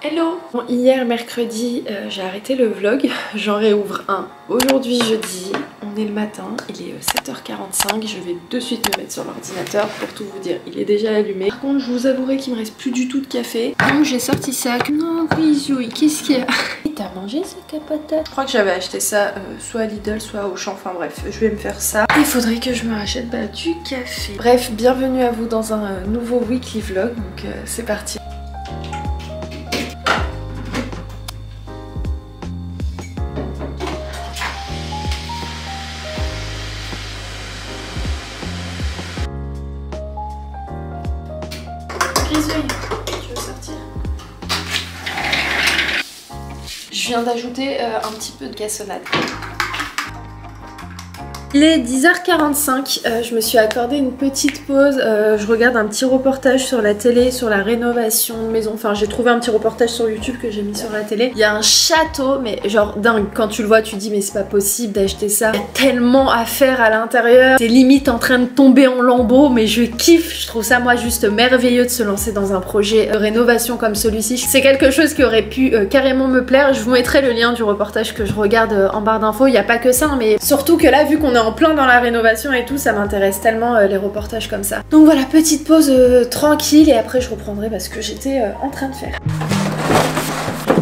Hello! Bon, hier mercredi j'ai arrêté le vlog, j'en réouvre un aujourd'hui jeudi, on est le matin, il est 7h45, je vais de suite me mettre sur l'ordinateur pour tout vous dire, il est déjà allumé. Par contre je vous avouerai qu'il me reste plus du tout de café, donc j'ai sorti ça. Non Grisouille, qu'est-ce qu'il y a? T'as mangé ce capote? Je crois que j'avais acheté ça soit à Lidl soit au Auchan, enfin bref, je vais me faire ça. Il faudrait que je me rachète du café. Bref, bienvenue à vous dans un nouveau weekly vlog, donc c'est parti. Grisouille, tu veux sortir? Je viens d'ajouter un petit peu de cassonade. Il est 10h45, je me suis accordé une petite pause, je regarde un petit reportage sur la télé, sur la rénovation de maison, enfin j'ai trouvé un petit reportage sur YouTube que j'ai mis sur la télé. Il y a un château, mais genre dingue, quand tu le vois tu te dis mais c'est pas possible d'acheter ça. Il y a tellement à faire à l'intérieur, c'est limite en train de tomber en lambeaux, mais je kiffe, je trouve ça moi juste merveilleux de se lancer dans un projet de rénovation comme celui-ci. C'est quelque chose qui aurait pu carrément me plaire, je vous mettrai le lien du reportage que je regarde en barre d'infos, il n'y a pas que ça, hein, mais surtout que là vu qu'on est en plein dans la rénovation et tout, ça m'intéresse tellement les reportages comme ça. Donc voilà, petite pause tranquille et après je reprendrai parce que j'étais en train de faire.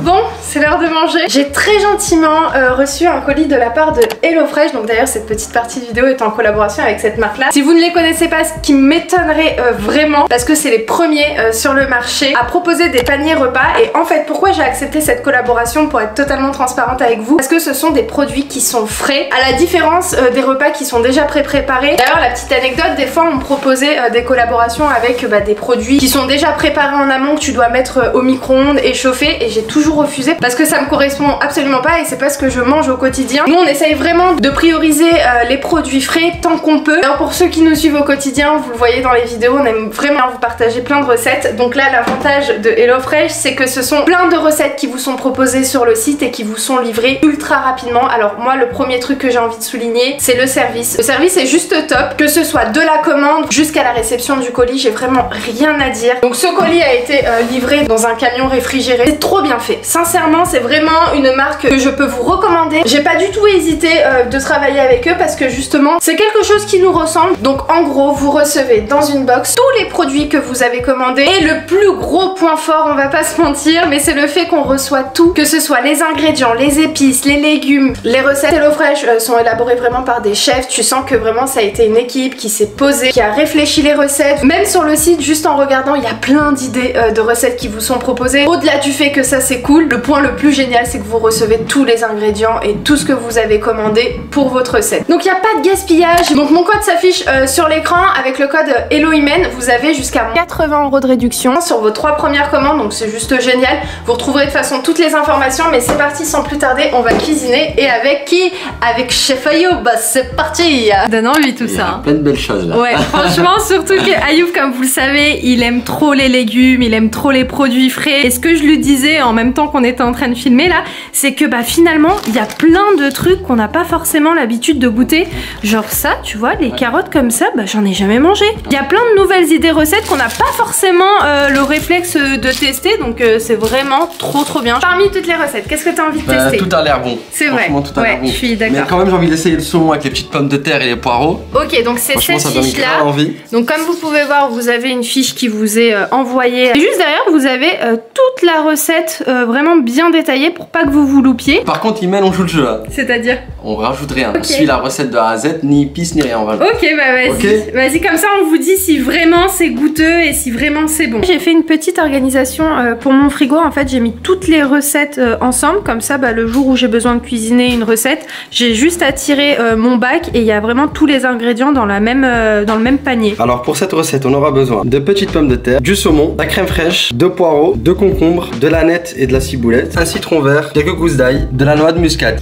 Bon, c'est l'heure de manger. J'ai très gentiment reçu un colis de la part de HelloFresh. Donc d'ailleurs cette petite partie de vidéo est en collaboration avec cette marque là. Si vous ne les connaissez pas, ce qui m'étonnerait vraiment, parce que c'est les premiers sur le marché à proposer des paniers repas. Et en fait pourquoi j'ai accepté cette collaboration, pour être totalement transparente avec vous, parce que ce sont des produits qui sont frais, à la différence des repas qui sont déjà pré-préparés. D'ailleurs la petite anecdote, des fois on me proposait des collaborations avec des produits qui sont déjà préparés en amont, que tu dois mettre au micro-ondes et chauffer, et j'ai toujours refusé parce que ça me correspond absolument pas et c'est pas ce que je mange au quotidien. Nous on essaye vraiment de prioriser les produits frais tant qu'on peut. Alors pour ceux qui nous suivent au quotidien, vous le voyez dans les vidéos, on aime vraiment vous partager plein de recettes. Donc là l'avantage de HelloFresh, c'est que ce sont plein de recettes qui vous sont proposées sur le site et qui vous sont livrées ultra rapidement. Alors moi le premier truc que j'ai envie de souligner, c'est le service. Le service est juste top, que ce soit de la commande jusqu'à la réception du colis, j'ai vraiment rien à dire. Donc ce colis a été livré dans un camion réfrigéré, c'est trop bien fait. Sincèrement c'est vraiment une marque que je peux vous recommander. J'ai pas du tout hésité de travailler avec eux parce que justement c'est quelque chose qui nous ressemble. Donc en gros vous recevez dans une box tous les produits que vous avez commandés, et le plus gros point fort, on va pas se mentir, mais c'est le fait qu'on reçoit tout, que ce soit les ingrédients, les épices, les légumes. Les recettes HelloFresh sont élaborées vraiment par des chefs, tu sens que vraiment ça a été une équipe qui s'est posée, qui a réfléchi les recettes. Même sur le site, juste en regardant, il y a plein d'idées de recettes qui vous sont proposées. Au-delà du fait que ça c'est cool, le point le plus génial c'est que vous recevez tous les ingrédients et tout ce que vous avez commandé pour votre recette. Donc il n'y a pas de gaspillage. Donc mon code s'affiche sur l'écran, avec le code HelloHymen vous avez jusqu'à 80 € de réduction sur vos 3 premières commandes, donc c'est juste génial. Vous retrouverez de toute façon toutes les informations, mais c'est parti, sans plus tarder on va cuisiner. Et avec qui? Avec Chef Ayoub, c'est parti. Donne envie tout ça. Plein de belles choses là. Ouais, franchement surtout que Ayoub, comme vous le savez, il aime trop les légumes, il aime trop les produits frais. Et ce que je lui disais en même temps qu'on était en train de filmer là, c'est que finalement il y a plein de trucs qu'on n'a pas forcément l'habitude de goûter. Genre ça, tu vois, les carottes comme ça, j'en ai jamais mangé. Il y a plein de nouvelles idées recettes qu'on n'a pas forcément le réflexe de tester, donc c'est vraiment trop bien. Parmi toutes les recettes, qu'est-ce que tu as envie de tester? Tout a l'air bon. C'est vrai. Tout a l'air bon. Je suis d'accord. Mais quand même j'ai envie d'essayer le saumon avec les petites pommes de terre et les poireaux. Ok, donc c'est cette fiche là. Donc comme vous pouvez voir, vous avez une fiche qui vous est envoyée. Et juste derrière, vous avez toute la recette vraiment bien détaillée pour pas que vous vous loupiez. Par contre, Imen, on joue le jeu là. C'est-à-dire? On rajoute rien. On suit la recette de A à Z, ni épices ni rien. On va... Ok, vas-y. Okay. Vas-y, comme ça on vous dit si vraiment c'est goûteux et si vraiment c'est bon. J'ai fait une petite organisation pour mon frigo. En fait, j'ai mis toutes les recettes ensemble. Comme ça, le jour où j'ai besoin de cuisiner une recette, j'ai juste à tirer mon bac et il y a vraiment tous les ingrédients dans le même panier. Alors pour cette recette, on aura besoin de petites pommes de terre, du saumon, de la crème fraîche, de poireaux, de concombres, de l'aneth et de la ciboulette, un citron vert, quelques gousses d'ail, de la noix de muscade.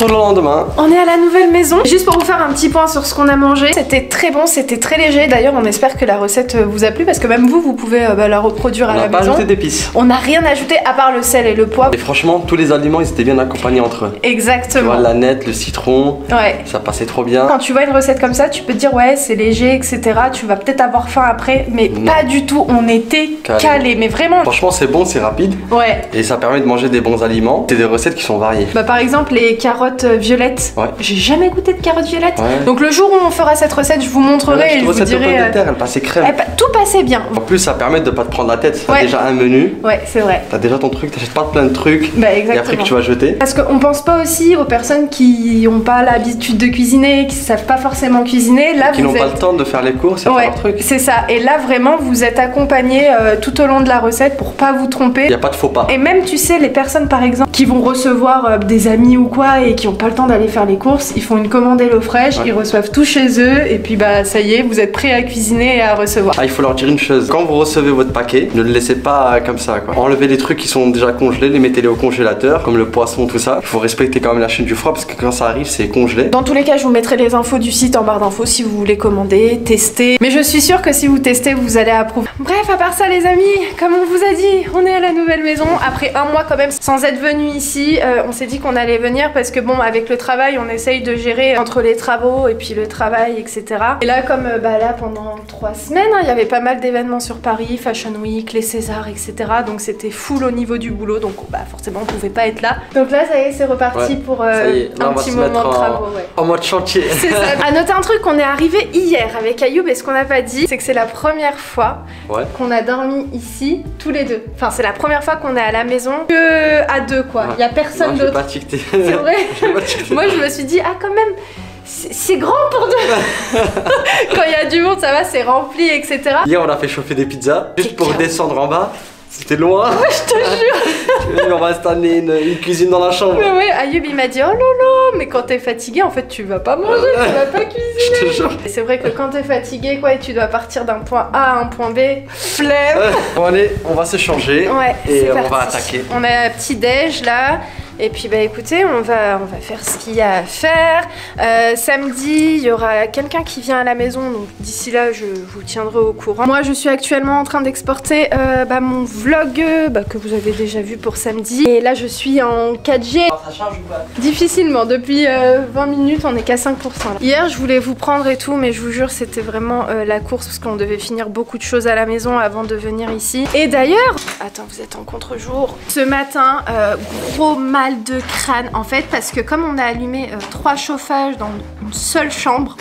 Le lendemain. On est à la nouvelle maison. Juste pour vous faire un petit point sur ce qu'on a mangé, c'était très bon, c'était très léger. D'ailleurs, on espère que la recette vous a plu parce que même vous pouvez la reproduire à la maison. On n'a pas ajouté d'épices. On n'a rien ajouté à part le sel et le poivre. Et franchement, tous les aliments, ils étaient bien accompagnés entre eux. Exactement. Tu vois, la nette, le citron, ouais. Ça passait trop bien. Quand tu vois une recette comme ça, tu peux te dire ouais, c'est léger, etc. Tu vas peut-être avoir faim après, mais pas du tout. On était calés, mais vraiment. Franchement, c'est bon, c'est rapide. Ouais. Et ça permet de manger des bons aliments. C'est des recettes qui sont variées. Bah, par exemple, les carottes violettes. Ouais. J'ai jamais goûté de carottes violettes. Ouais. Donc le jour où on fera cette recette, je vous montrerai et je vous dirai. De terre, elle passait crème. Tout passait bien. En plus, ça permet de pas te prendre la tête. T'as déjà un menu. Ouais, c'est vrai. T'as déjà ton truc, t'achètes pas plein de trucs. Bah, exactement. Et après que tu vas jeter. Parce qu'on pense pas aussi aux personnes qui ont pas l'habitude de cuisiner, qui savent pas forcément cuisiner. Là, qui n'ont pas le temps de faire les courses et faire leur truc. C'est ça. Et là, vraiment, vous êtes accompagnés tout au long de la recette pour pas vous tromper. Y a pas de faux pas. Et même, tu sais, les personnes par exemple qui vont recevoir des amis ou quoi et qui ont pas le temps d'aller faire les courses, ils font une commande HelloFresh, ils reçoivent tout chez eux et puis bah ça y est, vous êtes prêts à cuisiner et à recevoir. Ah, il faut leur dire une chose, quand vous recevez votre paquet, ne le laissez pas comme ça quoi. Enlevez les trucs qui sont déjà congelés, les mettez-les au congélateur, comme le poisson, tout ça. Il faut respecter quand même la chaîne du froid parce que quand ça arrive, c'est congelé. Dans tous les cas, je vous mettrai les infos du site en barre d'infos si vous voulez commander, tester. Mais je suis sûre que si vous testez, vous allez approuver. Bref, à part ça les amis, comme on vous a dit, on est à la nouvelle maison. Après un mois quand même, sans être venu ici, on s'est dit qu'on allait venir parce que bon, avec le travail, on essaye de gérer entre les travaux et puis le travail, etc. Et là, comme là, pendant 3 semaines, il y avait pas mal d'événements sur Paris, Fashion Week, les Césars, etc. Donc c'était full au niveau du boulot, donc forcément, on pouvait pas être là. Donc là, ça y est, c'est reparti pour un petit moment de travaux. En mode chantier. C'est ça. À noter un truc, qu'on est arrivé hier avec Ayoub et ce qu'on n'a pas dit, c'est que c'est la première fois qu'on a dormi ici tous les deux. Enfin, c'est la première fois qu'on est à la maison que à deux quoi. Il y a personne d'autre. C'est vrai. Moi, je me suis dit ah quand même. C'est grand pour deux. Quand il y a du monde, ça va, c'est rempli, etc. Hier, on a fait chauffer des pizzas juste pour descendre en bas. C'était loin. Ouais, je te jure. On va installer une cuisine dans la chambre. Mais ouais, Ayoub il m'a dit oh lolo, mais quand t'es fatigué, en fait, tu vas pas manger, tu vas pas cuisiner. Je te jure. C'est vrai que quand t'es fatigué, quoi, et tu dois partir d'un point A à un point B, flemme. Bon allez, on va se changer. Ouais, et on va attaquer. On a un petit déj là. Et puis bah écoutez, on va faire ce qu'il y a à faire. Samedi, il y aura quelqu'un qui vient à la maison, donc d'ici là, je vous tiendrai au courant. Moi, je suis actuellement en train d'exporter mon vlog que vous avez déjà vu pour samedi. Et là, je suis en 4G. Ça charge ou pas? Difficilement, depuis 20 minutes, on est qu'à 5%. Là. Hier, je voulais vous prendre et tout, mais je vous jure, c'était vraiment la course parce qu'on devait finir beaucoup de choses à la maison avant de venir ici. Et d'ailleurs, attends, vous êtes en contre-jour. Ce matin, gros mal de crâne en fait parce que comme on a allumé 3 chauffages dans une seule chambre,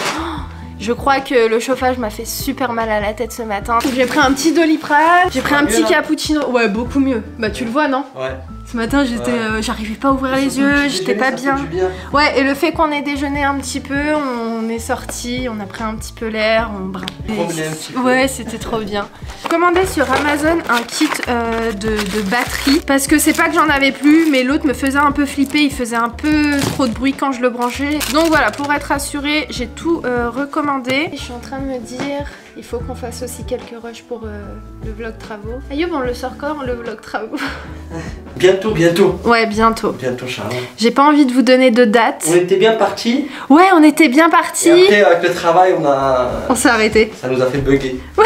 je crois que le chauffage m'a fait super mal à la tête ce matin. J'ai pris un petit Doliprane, j'ai pris un petit cappuccino. Ouais, beaucoup mieux. Bah tu le vois non? Ouais. Ce matin j'étais, j'arrivais pas à ouvrir les yeux, j'étais pas bien. Ouais, et le fait qu'on ait déjeuné un petit peu, on est sorti, on a pris un petit peu l'air, ouais, c'était trop bien. J'ai commandé sur Amazon un kit de batterie parce que c'est pas que j'en avais plus, mais l'autre me faisait un peu flipper, il faisait un peu trop de bruit quand je le branchais. Donc voilà, pour être assurée, j'ai tout recommandé. Je suis en train de me dire, il faut qu'on fasse aussi quelques rushs pour le vlog travaux. Ayoub, on le sort quand le vlog travaux? Bientôt, bientôt. Ouais, bientôt. Bientôt, Charles. J'ai pas envie de vous donner de date. On était bien partis. Ouais, on était bien partis. Et après, avec le travail, on s'est arrêté. Ça nous a fait bugger. Ouais.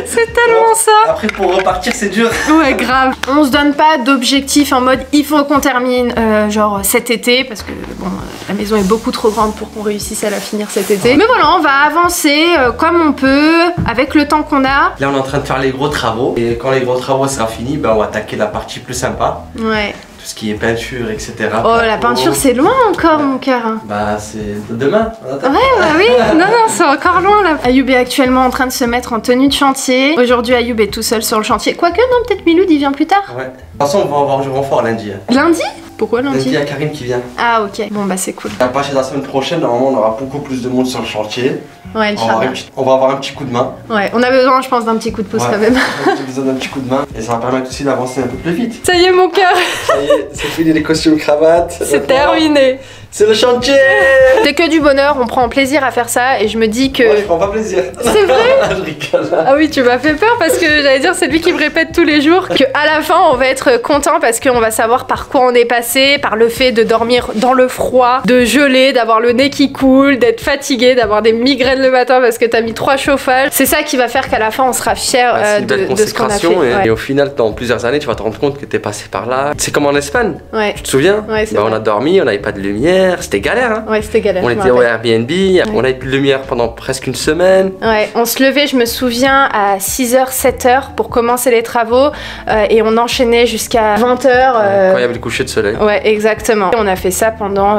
C'est tellement ça. Après, pour repartir, c'est dur. Ouais, grave. On se donne pas d'objectif en mode il faut qu'on termine genre cet été parce que bon, la maison est beaucoup trop grande pour qu'on réussisse à la finir cet été. Mais voilà, on va avancer comme on peut avec le temps qu'on a. Là, on est en train de faire les gros travaux et quand les gros travaux sera fini, on va attaquer la partie plus sympa. Ouais. Tout ce qui est peinture, etc. Oh, la peinture, c'est loin encore, mon cœur. Bah, c'est demain. Ouais, bah oui. Non, c'est encore loin là. Ayoub est actuellement en train de se mettre en tenue de chantier. Aujourd'hui, Ayoub est tout seul sur le chantier. Quoique, non, peut-être Miloud il vient plus tard. Ouais. De toute façon, on va avoir du renfort lundi. Lundi? Pourquoi lundi? Lundi, il y a Karine qui vient. Ah, ok. Bon, bah, c'est cool. À partir de la semaine prochaine, normalement, on aura beaucoup plus de monde sur le chantier. Ouais, on va avoir un petit coup de main. Ouais, on a besoin, je pense, d'un petit coup de pouce quand même. On a besoin d'un petit coup de main et ça va permettre aussi d'avancer un peu plus vite. Ça y est, mon cœur. Ça y est, c'est fini les costumes cravates. C'est terminé. C'est le chantier. C'est que du bonheur, on prend plaisir à faire ça et je me dis que... Moi, je prends pas plaisir. C'est vrai? Je rigole. Ah oui, tu m'as fait peur parce que j'allais dire, c'est lui qui me répète tous les jours que à la fin, on va être content parce qu'on va savoir par quoi on est passé, par le fait de dormir dans le froid, de geler, d'avoir le nez qui coule, d'être fatigué, d'avoir des migraines le matin parce que t'as mis 3 chauffages. C'est ça qui va faire qu'à la fin, on sera fier de ce qu'on a fait. Et au final, dans plusieurs années, tu vas te rendre compte que t'es passé par là. C'est comme en Espagne. Ouais. Tu te souviens? Ouais, c'est on a dormi, on n'avait pas de lumière, c'était galère. Hein. Ouais, c'était galère. On était au Airbnb, on a eu de lumière pendant presque une semaine. Ouais, on se levait, je me souviens, à 6h, 7h pour commencer les travaux et on enchaînait jusqu'à 20h. Quand il y avait le coucher de soleil. Ouais, exactement. Et on a fait ça pendant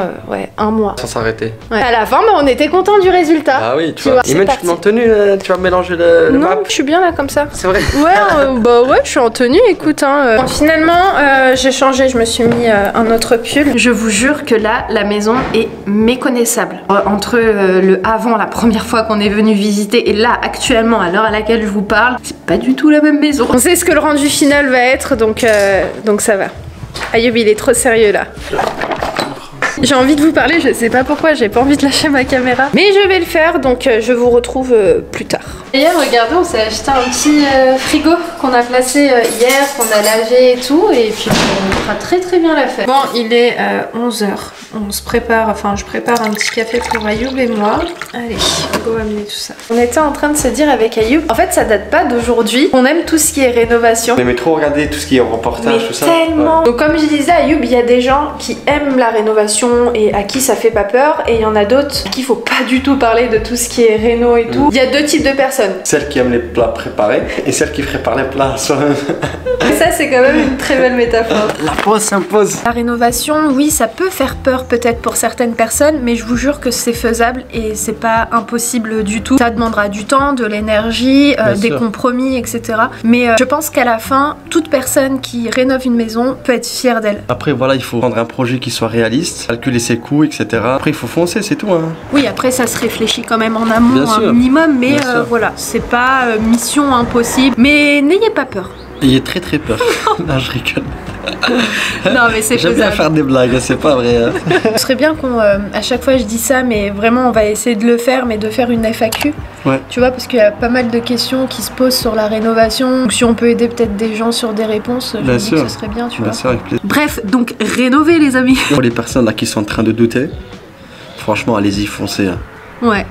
un mois. Sans s'arrêter. Ouais. À la fin, bah, on était contents du résultat. Ah oui, tu vois. Et même tu te mets en tenue, tu vas mélanger le non, map. je suis bien là comme ça. C'est vrai. Ouais, bah ouais, je suis en tenue, écoute. Hein, Bon, finalement, j'ai changé, je me suis mis un autre pull. Je vous jure que là, la maison est méconnaissable. Entre le avant, la première fois qu'on est venu visiter, et là, actuellement, à l'heure à laquelle je vous parle, c'est pas du tout la même maison. On sait ce que le rendu final va être, donc ça va. Ayoub, il est trop sérieux là. J'ai envie de vous parler, je sais pas pourquoi, j'ai pas envie de lâcher ma caméra. Mais je vais le faire, donc je vous retrouve plus tard. Hier, regardez, on s'est acheté un petit frigo qu'on a placé hier, qu'on a lavé et tout. Et puis on fera très très bien la fête. Bon, il est 11h. On se prépare, enfin je prépare un petit café pour Ayoub et moi. Allez, on va amener tout ça. On était en train de se dire avec Ayoub, en fait ça date pas d'aujourd'hui. On aime tout ce qui est rénovation. On aimait trop regarder tout ce qui est reportage, tout ça. Tellement. Ouais. Donc comme je disais à Ayoub, il y a des gens qui aiment la rénovation et à qui ça fait pas peur, et il y en a d'autres à qui il faut pas du tout parler de tout ce qui est réno et tout. Il y a deux types de personnes. Celles qui aiment les plats préparés et celles qui préparent les plats soi-même. Et ça c'est quand même une très belle métaphore. La pause s'impose. La rénovation, oui, ça peut faire peur peut-être pour certaines personnes, mais je vous jure que c'est faisable et c'est pas impossible du tout. Ça demandera du temps, de l'énergie, des compromis, etc. Mais je pense qu'à la fin, toute personne qui rénove une maison peut être fière d'elle. Après voilà, il faut prendre un projet qui soit réaliste, calculer ses coûts, etc. Après il faut foncer, c'est tout. Hein. Oui, après ça se réfléchit quand même en amont un minimum, mais voilà, c'est pas mission impossible. Mais n'ayez pas peur. Ayez très très peur. Non, je rigole. Non mais c'est faisable. J'aime bien faire des blagues, c'est pas vrai. Ce serait bien qu'on, à chaque fois je dis ça, mais vraiment on va essayer de le faire, mais de faire une FAQ. Ouais. Tu vois, parce qu'il y a pas mal de questions qui se posent sur la rénovation. Donc si on peut aider peut-être des gens sur des réponses, je me dis que ce serait bien, tu vois. Sûr, avec plaisir. Bref, donc rénover les amis. Pour les personnes là qui sont en train de douter, franchement allez-y, foncez. Hein. Ouais.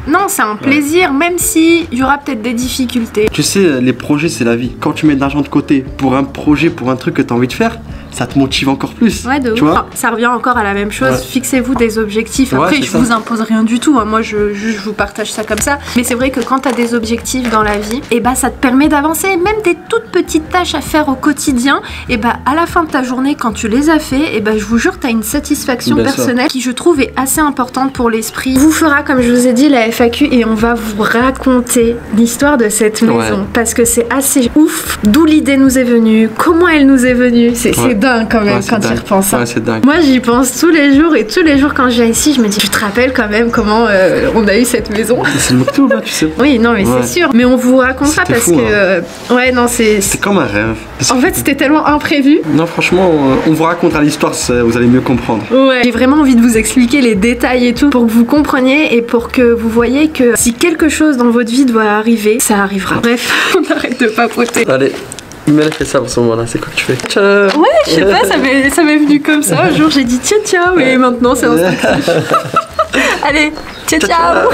Non, c'est un plaisir, même si il y aura peut-être des difficultés. Tu sais, les projets, c'est la vie. Quand tu mets de l'argent de côté pour un projet, pour un truc que tu as envie de faire, ça te motive encore plus. Ouais, de ouf. Vois, ça revient encore à la même chose. Ouais. Fixez-vous des objectifs. Après, je vous impose rien du tout. Hein. Moi, je vous partage ça comme ça. Mais c'est vrai que quand tu as des objectifs dans la vie, et bah, ça te permet d'avancer. Même des toutes petites tâches à faire au quotidien, et bah, à la fin de ta journée, quand tu les as fait, et bah, je vous jure, tu as une satisfaction personnelle qui, je trouve, est assez importante pour l'esprit. Vous fera, comme je vous ai dit, la FAQ et on va vous raconter l'histoire de cette maison. Parce que c'est assez ouf. D'où l'idée nous est venue, comment elle nous est venue. C'est dingue quand même quand tu y repenses. Ouais, c'est dingue. Moi j'y pense tous les jours et tous les jours quand je viens ici je me dis tu te rappelles quand même comment on a eu cette maison. C'est le Moktoub là, tu sais. Oui non mais c'est sûr. Mais on vous racontera parce que ouais non c'est comme un rêve. En fait c'était tellement imprévu. Non franchement on vous racontera l'histoire, vous allez mieux comprendre. Ouais. J'ai vraiment envie de vous expliquer les détails et tout pour que vous compreniez et pour que vous voyez que si quelque chose dans votre vie doit arriver, ça arrivera. Bref, on arrête de papoter. Allez. Mais elle fait ça en ce moment-là, c'est quoi que tu fais? Ciao. Ouais, je sais pas, ça m'est venu comme ça. Un jour j'ai dit ciao, et maintenant c'est instinctif. Allez, ciao.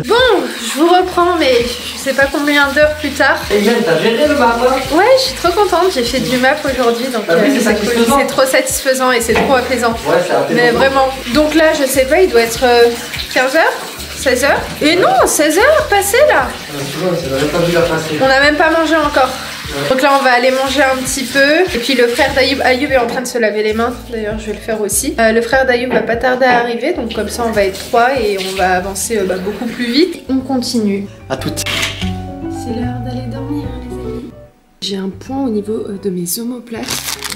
Bon, je vous reprends, mais je sais pas combien d'heures plus tard. Et Jeanne, t'as géré le map? Ouais, je suis trop contente, j'ai fait du map aujourd'hui, donc c'est trop satisfaisant et c'est trop apaisant. Ouais, c'est apaisant. Mais vraiment. Donc là, je sais pas, il doit être 15h 16h. Et non, 16h passé là. On n'a même pas vu la passer. On n'a même pas mangé encore. Donc là on va aller manger un petit peu. Et puis le frère d'Ayoub, Ayoub est en train de se laver les mains. D'ailleurs je vais le faire aussi. Le frère d'Ayoub va pas tarder à arriver. Donc comme ça on va être 3 et on va avancer beaucoup plus vite. On continue. À toutes. C'est l'heure d'aller dormir les amis. J'ai un point au niveau de mes omoplates.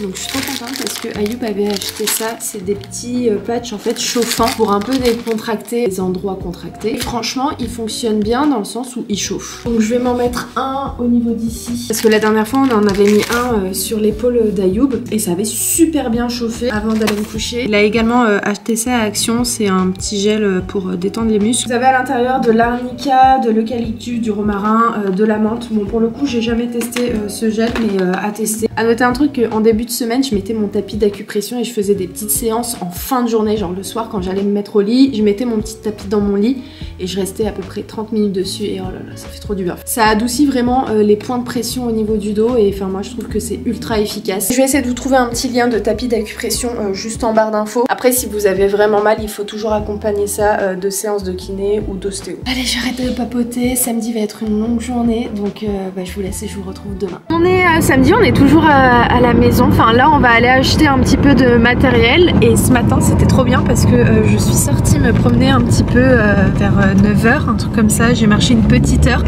Donc je suis trop contente parce que Ayoub avait acheté ça. C'est des petits patchs en fait chauffants pour un peu décontracter les endroits contractés. Et franchement il fonctionne bien dans le sens où il chauffe. Donc je vais m'en mettre un au niveau d'ici. Parce que la dernière fois on en avait mis un sur l'épaule d'Ayoub. Et ça avait super bien chauffé avant d'aller me coucher. Il a également acheté ça à Action. C'est un petit gel pour détendre les muscles. Vous avez à l'intérieur de l'arnica, de l'eucalyptus, du romarin, de la menthe. Bon pour le coup j'ai jamais testé ce gel mais à tester. À noter un truc en début de semaine je mettais mon tapis d'acupression et je faisais des petites séances en fin de journée, genre le soir quand j'allais me mettre au lit, je mettais mon petit tapis dans mon lit et je restais à peu près 30 minutes dessus et oh là là ça fait trop du bien. Ça adoucit vraiment les points de pression au niveau du dos et enfin moi je trouve que c'est ultra efficace. Je vais essayer de vous trouver un petit lien de tapis d'acupression juste en barre d'infos. Après si vous avez vraiment mal il faut toujours accompagner ça de séances de kiné ou d'ostéo. Allez j'arrête de papoter, samedi va être une longue journée donc je vous laisse et je vous retrouve demain. On est samedi, on est toujours à la maison. Enfin là on va aller acheter un petit peu de matériel et ce matin c'était trop bien parce que je suis sortie me promener un petit peu vers 9h, un truc comme ça, j'ai marché une petite heure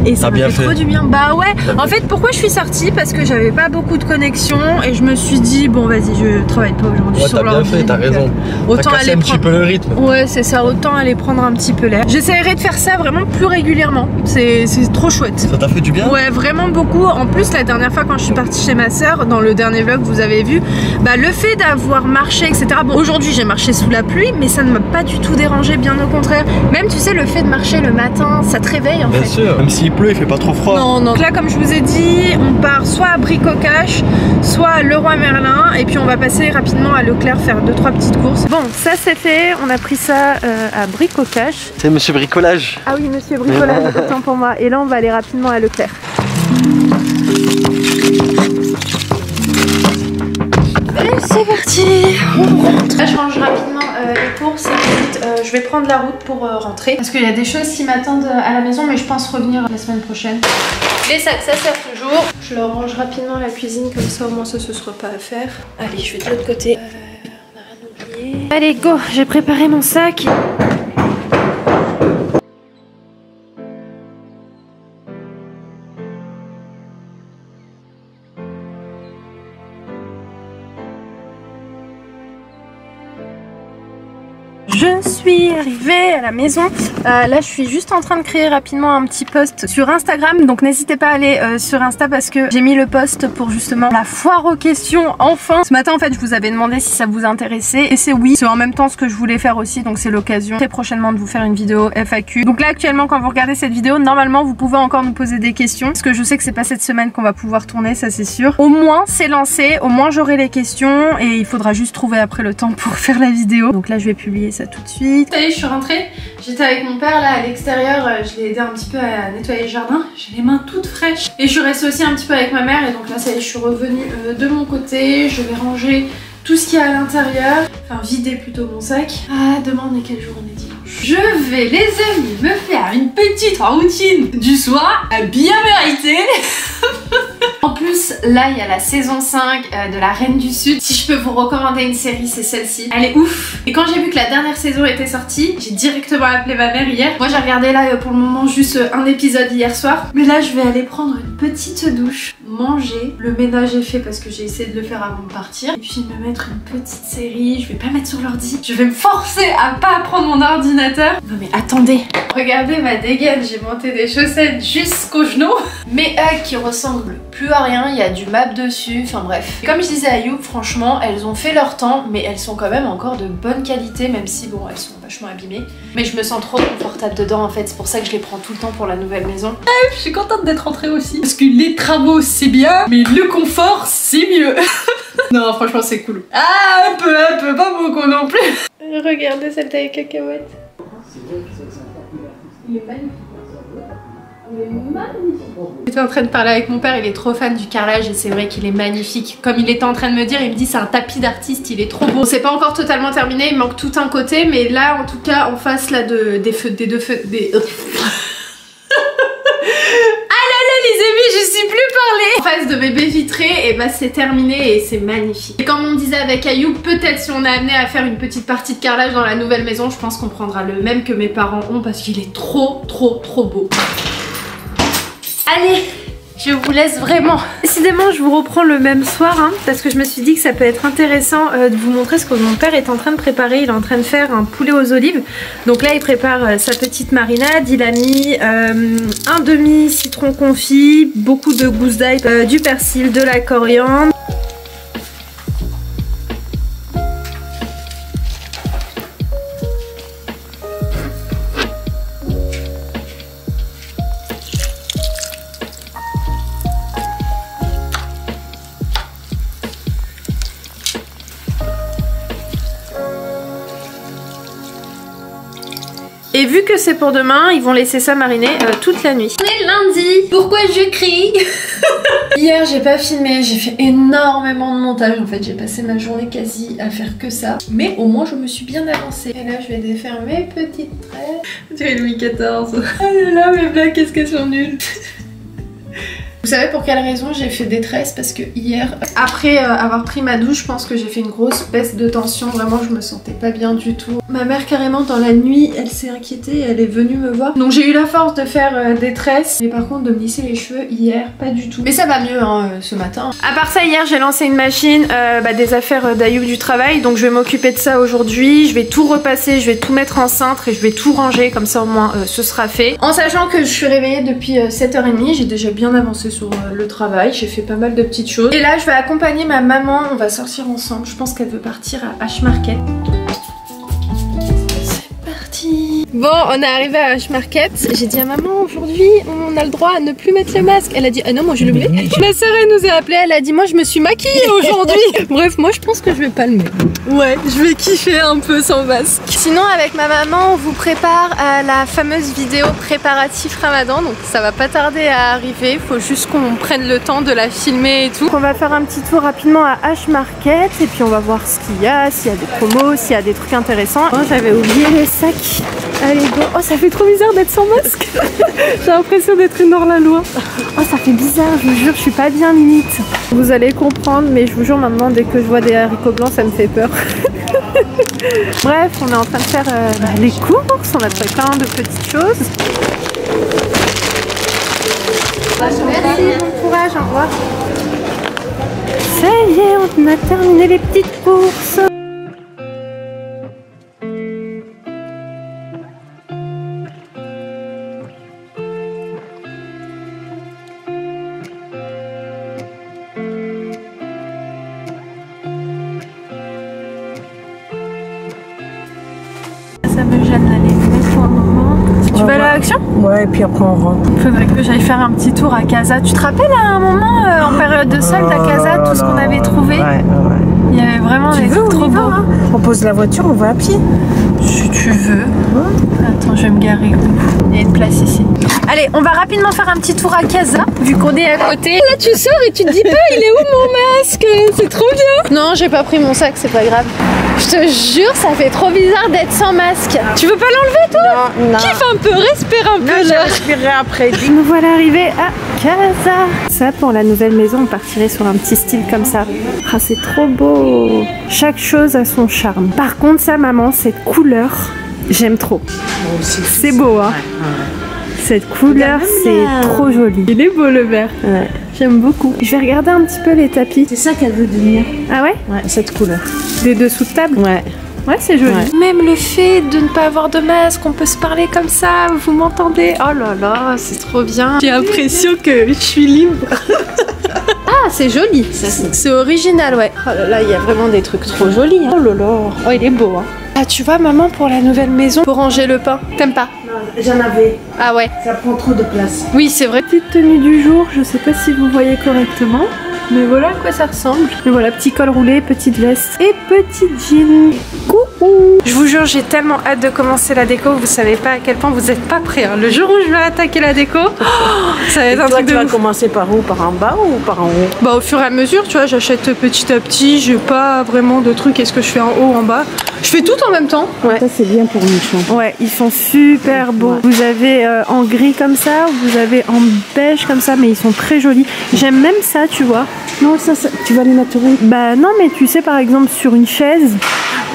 et ça m'a fait trop du bien. Bah ouais, en fait pourquoi je suis sortie? Parce que j'avais pas beaucoup de connexion et je me suis dit bon vas-y je travaille pas aujourd'hui sur l'ordi. T'as bien fait, t'as raison. Autant aller un petit peu le rythme. Ouais c'est ça, autant aller prendre un petit peu l'air. J'essaierai de faire ça vraiment plus régulièrement, c'est trop chouette. Ça t'a fait du bien? Ouais vraiment beaucoup. En plus la dernière fois quand je suis partie chez ma soeur, dans le dernier vlog vous avez vu, bah le fait d'avoir marché etc. Bon aujourd'hui j'ai marché sous la pluie mais ça ne m'a pas du tout dérangé, bien au contraire. Même tu sais le fait de marcher le matin ça te réveille en fait. Bien sûr, même s'il pleut il fait pas trop froid. Non non. Donc là comme je vous ai dit on part soit à Bricocache soit à Leroy Merlin et puis on va passer rapidement à Leclerc faire 2-3 petites courses. Bon ça c'est fait, on a pris ça à Bricocache. C'est monsieur bricolage. Ah oui monsieur bricolage, autant pour moi. Et là on va aller rapidement à Leclerc. C'est parti, on rentre. Là je range rapidement les courses et ensuite je vais prendre la route pour rentrer parce qu'il y a des choses qui m'attendent à la maison mais je pense revenir la semaine prochaine. Les sacs ça sert toujours. Je leur range rapidement la cuisine comme ça au moins ça se sera pas à faire. Allez je vais de l'autre côté. On n'a rien oublié. Allez go, j'ai préparé mon sac. Je suis arrivée à la maison. Là je suis juste en train de créer rapidement un petit post sur Instagram. Donc n'hésitez pas à aller sur Insta parce que j'ai mis le post pour justement la foire aux questions enfin. Ce matin en fait je vous avais demandé si ça vous intéressait et c'est oui. C'est en même temps ce que je voulais faire aussi donc c'est l'occasion très prochainement de vous faire une vidéo FAQ. Donc là actuellement quand vous regardez cette vidéo normalement vous pouvez encore nous poser des questions. Parce que je sais que c'est pas cette semaine qu'on va pouvoir tourner, ça c'est sûr. Au moins c'est lancé, au moins j'aurai les questions et il faudra juste trouver après le temps pour faire la vidéo. Donc là je vais publier ça tout de suite. Ça y est, je suis rentrée. J'étais avec mon père là à l'extérieur. Je l'ai aidé un petit peu à nettoyer le jardin. J'ai les mains toutes fraîches. Et je suis restée aussi un petit peu avec ma mère. Et donc là, ça y est, je suis revenue de mon côté. Je vais ranger tout ce qu'il y a à l'intérieur. Enfin, vider plutôt mon sac. Ah, demain, on est quel jour? On est dimanche. Je vais, les amis, me faire une petite routine du soir bien méritée. En plus, là, il y a la saison 5 de La Reine du Sud. Si je peux vous recommander une série, c'est celle-ci. Elle est ouf. Et quand j'ai vu que la dernière saison était sortie, j'ai directement appelé ma mère hier. Moi, j'ai regardé là pour le moment juste un épisode hier soir. Mais là, je vais aller prendre une petite douche, manger. Le ménage est fait parce que j'ai essayé de le faire avant de partir. Et puis me mettre une petite série. Je vais pas mettre sur l'ordi. Je vais me forcer à pas prendre mon ordinateur. Non mais attendez. Regardez ma dégaine. J'ai monté des chaussettes jusqu'aux genoux. Mais qui ressemblent plus à rien, il y a du map dessus, enfin bref. Comme je disais à Ayoub, franchement, elles ont fait leur temps, mais elles sont quand même encore de bonne qualité, même si bon, elles sont vachement abîmées. Mais je me sens trop confortable dedans en fait, c'est pour ça que je les prends tout le temps pour la nouvelle maison. Je suis contente d'être rentrée aussi, parce que les travaux c'est bien, mais le confort c'est mieux. Non, franchement c'est cool. Ah, un peu, pas beaucoup non plus. Regardez cette taille cacahuète. Il est magnifique. J'étais en train de parler avec mon père, il est trop fan du carrelage et c'est vrai qu'il est magnifique. Comme il était en train de me dire, il me dit c'est un tapis d'artiste, il est trop beau. C'est pas encore totalement terminé, il manque tout un côté, mais là en tout cas en face là des deux feux. Ah là là les amis, je sais plus parler. En phase de bébé vitré, et bah c'est terminé et c'est magnifique. Et comme on disait avec Ayoub, peut-être si on est amené à faire une petite partie de carrelage dans la nouvelle maison, je pense qu'on prendra le même que mes parents ont parce qu'il est trop beau. Allez, je vous laisse vraiment. Décidément, je vous reprends le même soir hein, parce que je me suis dit que ça peut être intéressant de vous montrer ce que mon père est en train de préparer. Il est en train de faire un poulet aux olives. Donc là, il prépare sa petite marinade. Il a mis un demi citron confit, beaucoup de gousses d'ail, du persil, de la coriandre. Et vu que c'est pour demain, ils vont laisser ça mariner toute la nuit. On est lundi. Pourquoi je crie? Hier j'ai pas filmé, j'ai fait énormément de montage. En fait j'ai passé ma journée quasi à faire que ça. Mais au moins je me suis bien avancée. Et là je vais défaire mes petites tresses. Tu es Louis XIV. Ah là là, mes blagues qu'est-ce qu'elles sont nulles. Vous savez pour quelle raison j'ai fait des tresses? Parce que hier, après avoir pris ma douche, je pense que j'ai fait une grosse baisse de tension. Vraiment, je me sentais pas bien du tout. Ma mère, carrément, dans la nuit, elle s'est inquiétée. Elle est venue me voir. Donc j'ai eu la force de faire des tresses. Mais par contre, de me lisser les cheveux hier, pas du tout. Mais ça va mieux hein, ce matin. À part ça, hier, j'ai lancé une machine des affaires d'Ayoub du travail. Donc je vais m'occuper de ça aujourd'hui. Je vais tout repasser, je vais tout mettre en cintre et je vais tout ranger. Comme ça, au moins, ce sera fait. En sachant que je suis réveillée depuis 7h30. J'ai déjà bien avancé sur le travail, j'ai fait pas mal de petites choses. Et là je vais accompagner ma maman, on va sortir ensemble. Je pense qu'elle veut partir à H-Market. C'est parti. Bon, on est arrivé à H-Market. J'ai dit à maman, aujourd'hui on a le droit à ne plus mettre le masque. Elle a dit, ah non moi je le mets. Ma soeur elle nous a appelé, elle a dit, moi je me suis maquillée aujourd'hui. Bref, moi je pense que je vais pas le mettre. Ouais, je vais kiffer un peu sans masque. Sinon avec ma maman on vous prépare à la fameuse vidéo préparatif Ramadan. Donc ça va pas tarder à arriver, faut juste qu'on prenne le temps de la filmer et tout. Donc on va faire un petit tour rapidement à H-Market et puis on va voir ce qu'il y a, s'il y a des promos, s'il y a des trucs intéressants. Oh, j'avais oublié les sacs. Allez go. Oh ça fait trop bizarre d'être sans masque. J'ai l'impression d'être une hors-la-loi. Oh ça fait bizarre, je vous jure, je suis pas bien limite. Vous allez comprendre, mais je vous jure maintenant dès que je vois des haricots blancs ça me fait peur. Bref, on est en train de faire les courses, on a trouvé plein de petites choses. Merci, bon courage, au revoir. Ça y est, on a terminé les petites courses. Ça me gêne d'aller mettre pour un moment. Tu vas aller à l'action? Ouais, et puis après on rentre. Faudrait que j'aille faire un petit tour à Casa. Tu te rappelles à un moment, en période de solde à Casa, tout ce qu'on avait trouvé? Ouais. Il y avait vraiment des trucs trop beaux. Hein. On pose la voiture, on va à pied. Si tu veux. Ouais. Attends, je vais me garer où? Il y a une place ici. Allez, on va rapidement faire un petit tour à Casa, vu qu'on est à côté. Là, tu sors et tu te dis pas, il est où mon masque? C'est trop bien. Non, j'ai pas pris mon sac, c'est pas grave. Je te jure, ça fait trop bizarre d'être sans masque. Tu veux pas l'enlever, toi? Non. Kiffe un peu, respire un peu. Non, je respirerai après. Nous voilà arrivés à Casa. Ça, pour la nouvelle maison, on partirait sur un petit style comme ça. Ah, c'est trop beau. Chaque chose a son charme. Par contre, ça, maman, cette couleur, j'aime trop. C'est beau, hein? Cette couleur, c'est trop joli. Il est beau, le vert. Ouais. J'aime beaucoup. Je vais regarder un petit peu les tapis. C'est ça qu'elle veut devenir. Ah ouais? Ouais, cette couleur. Des dessous de table? Ouais. Ouais, c'est joli. Ouais. Même le fait de ne pas avoir de masque, on peut se parler comme ça, vous m'entendez? Oh là là, c'est trop bien. J'ai l'impression que je suis libre. Ah, c'est joli. C'est original, ouais. Oh là là, il y a vraiment des trucs trop jolis. Hein. Oh là là. Oh, il est beau, hein. Ah, tu vois, maman, pour la nouvelle maison, pour ranger le pain. T'aimes pas? Non, j'en avais. Ah ouais. Ça prend trop de place. Oui, c'est vrai. Petite tenue du jour, je sais pas si vous voyez correctement. Mais voilà à quoi ça ressemble. Mais voilà, petit col roulé, petite veste et petit jean. Coucou. Je vous jure, j'ai tellement hâte de commencer la déco. Vous savez pas à quel point vous êtes pas prêts. Hein. Le jour où je vais attaquer la déco, ça va être un truc de ouf. Tu vas commencer par où? Par en bas ou par en haut? Bah au fur et à mesure, tu vois, j'achète petit à petit. J'ai pas vraiment de truc. Est-ce que je fais en haut ou en bas? Je fais tout en même temps. Ouais. Ça c'est bien pour Michon. Ouais, ils sont super beaux. Vous avez en gris comme ça, vous avez en beige comme ça, mais ils sont très jolis. J'aime même ça, tu vois. Non, ça, tu vas les mettre où? Bah non, mais tu sais, par exemple, sur une chaise.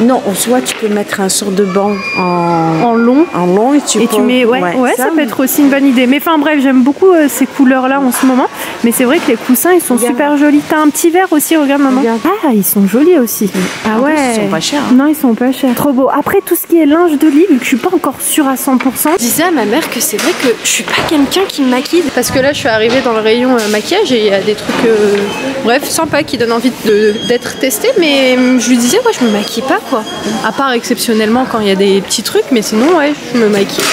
Non, soit tu peux mettre un sort de banc En long. En long et tu mets, ouais, ça peut être aussi une bonne idée. Mais enfin bref, j'aime beaucoup ces couleurs-là en ce moment. Mais c'est vrai que les coussins, ils sont super jolis. T'as un petit verre aussi, regarde maman. Regarde. Ah, ils sont jolis aussi. Ah ouais. Ils sont pas chers. Non, ils sont pas chers. Trop beau. Après, tout ce qui est linge de lit, vu que je suis pas encore sûre à 100%, je disais à ma mère que c'est vrai que je suis pas quelqu'un qui me maquille. Parce que là, je suis arrivée dans le rayon maquillage et il y a des trucs, bref, sympas qui donnent envie d'être testés. Mais je lui disais, ouais, je me maquille pas quoi. À part exceptionnellement quand il y a des petits trucs, mais sinon, ouais, je me maquille.